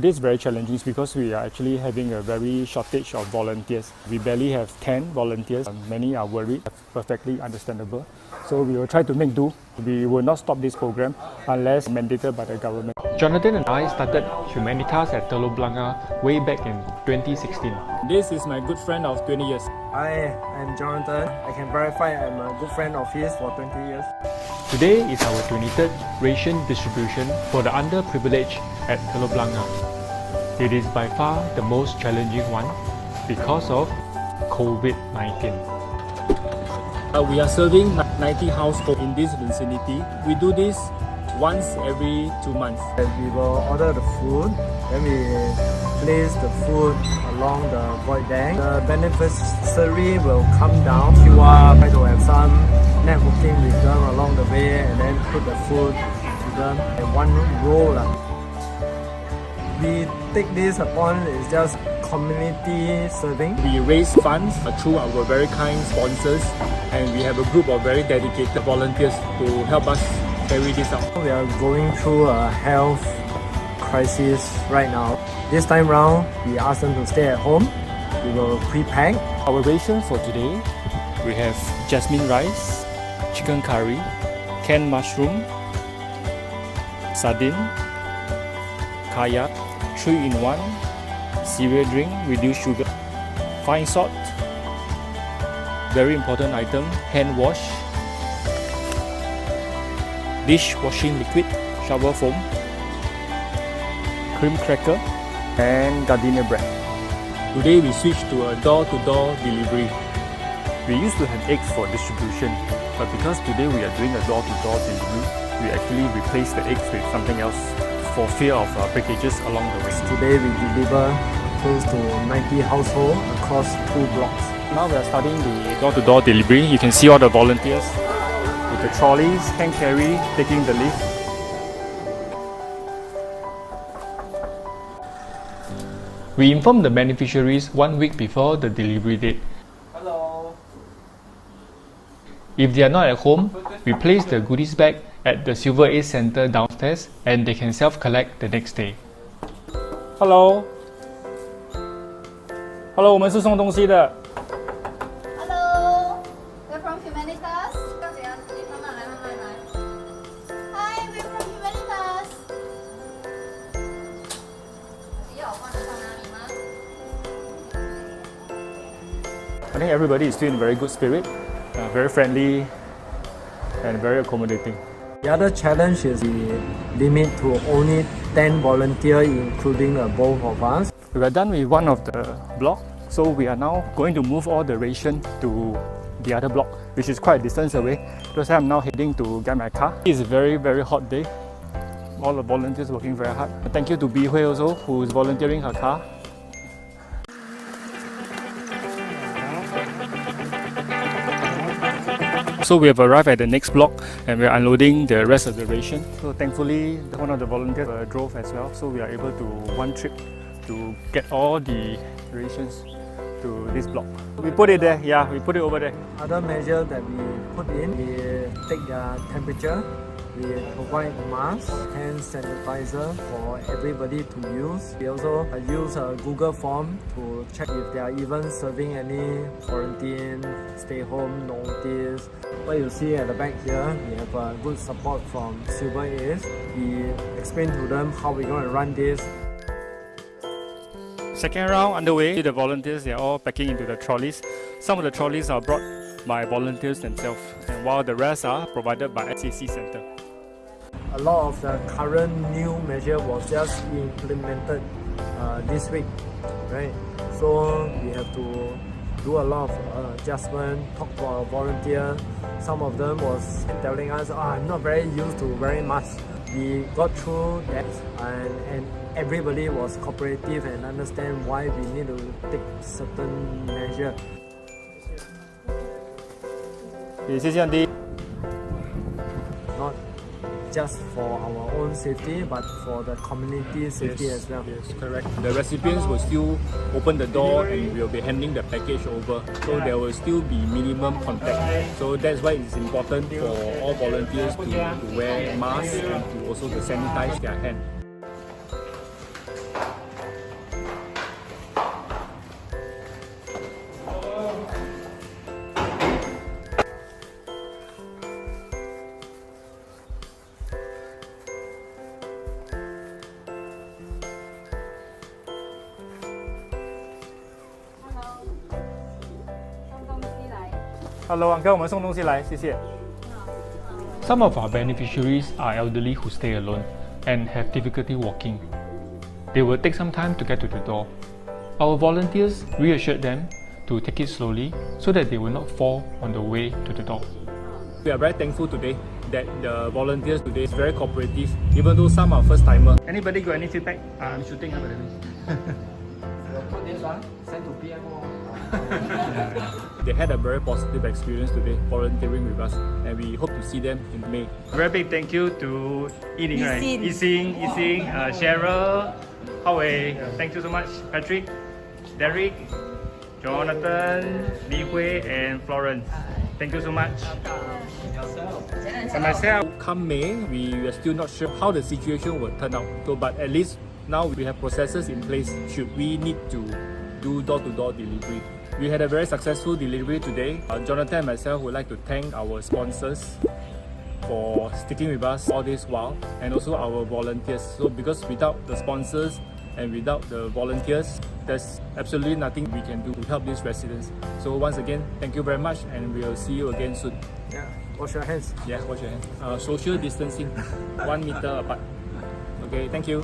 It is very challenging because we are actually having a very shortage of volunteers. We barely have 10 volunteers. Many are worried, perfectly understandable. So we will try to make do. We will not stop this program unless mandated by the government. Jonathan and I started Humanitas at Telok Blangah way back in 2016. This is my good friend of 20 years. Hi, I'm Jonathan. I can verify I'm a good friend of his for 20 years. Today is our 23rd ration distribution for the underprivileged at Telok Blangah. It is by far the most challenging one because of COVID-19. We are serving 90 households in this vicinity. We do this once every 2 months. We will order the food, then we place the food along the void deck. The beneficiary will come down, queue up, try to have some networking with them along the way, and then put the food to them in one row. We take this upon is just community serving. We raise funds through our very kind sponsors, and we have a group of very dedicated volunteers to help us carry this out. We are going through a health crisis right now. This time round, we ask them to stay at home. We will pre-pack. Our ration for today, we have jasmine rice, chicken curry, canned mushroom, sardine, kaya, 3-in-1, cereal drink, reduced sugar, fine salt, very important item, hand wash, dishwashing liquid, shower foam, cream cracker, and gardenia bread. Today we switched to a door-to-door delivery. We used to have eggs for distribution, but because today we are doing a door-to-door delivery, we actually replaced the eggs with something else for fear of breakages along the way. Today we deliver close to 90 households across 2 blocks. Now we are starting the door-to-door delivery. You can see all the volunteers with the trolleys, hand carry, taking the lift. We inform the beneficiaries 1 week before the delivery date. Hello. If they are not at home, we place the goodies bag at the Silver Ace Center downstairs and they can self-collect the next day. Hello. Hello, 我们是送东西的。 Hello, we're from Humanitas. Hi, we're from Humanitas. I think everybody is still in very good spirit, very friendly, and very accommodating. The other challenge is the limit to only 10 volunteers, including both of us. We are done with one of the block, so we are now going to move all the ration to the other block, which is quite a distance away. Because I'm now heading to get my car. It's a very, very hot day. All the volunteers working very hard. Thank you to Bi Hui also, who is volunteering her car. So we have arrived at the next block and we are unloading the rest of the ration. So thankfully, one of the volunteers drove as well, so we are able to one trip to get all the rations to this block. We put it there, yeah, we put it over there. Other measures that we put in, we take their temperature, we provide masks, hand sanitizer for everybody to use. We also use a Google form to check if they are even serving any quarantine, stay home notice. What you see at the back here, we have good support from Silver Ace. We explain to them how we're going to run this. Second round underway. The volunteers, they are all packing into the trolleys. Some of the trolleys are brought by volunteers themselves, and while the rest are provided by SAC Center. A lot of the current new measure was just implemented this week, right? So we have to do a lot of adjustment, talk to our volunteers. Some of them was telling us, I'm not very used to wearing masks. We got through that and everybody was cooperative and understand why we need to take certain measure. 谢谢Andy. Not just for our own safety, but for the community safety as well. Yes, correct. The recipients will still open the door and will be handing the package over. So there will still be minimum contact. So that's why it's important for all volunteers to wear masks and to also to sanitize their hands. Hello Uncle，我们送东西来，谢谢。 Some of our beneficiaries are elderly who stay alone and have difficulty walking. They will take some time to get to the door. Our volunteers reassured them to take it slowly so that they will not fall on the way to the door. We are very thankful today that the volunteers today is very cooperative, even though some are first timer. Anybody got any feedback? I'm shooting up We'll put this one, send to PMO. They had a very positive experience today volunteering with us, and we hope to see them in May. Very big thank you to Yining, right? Yixing, Cheryl, Howie. Thank you so much, Patrick, Derek, Jonathan, Li Hui, and Florence. Thank you so much. And myself. Come May, we are still not sure how the situation will turn out. So, but at least now we have processes in place should we need to do door-to-door delivery. We had a very successful delivery today. Jonathan and myself would like to thank our sponsors for sticking with us all this while, and also our volunteers. So because without the sponsors and without the volunteers, there's absolutely nothing we can do to help these residents. So once again, thank you very much, and we'll see you again soon. Yeah, wash your hands. Yeah, wash your hands. Social distancing, 1 meter apart. Okay, thank you.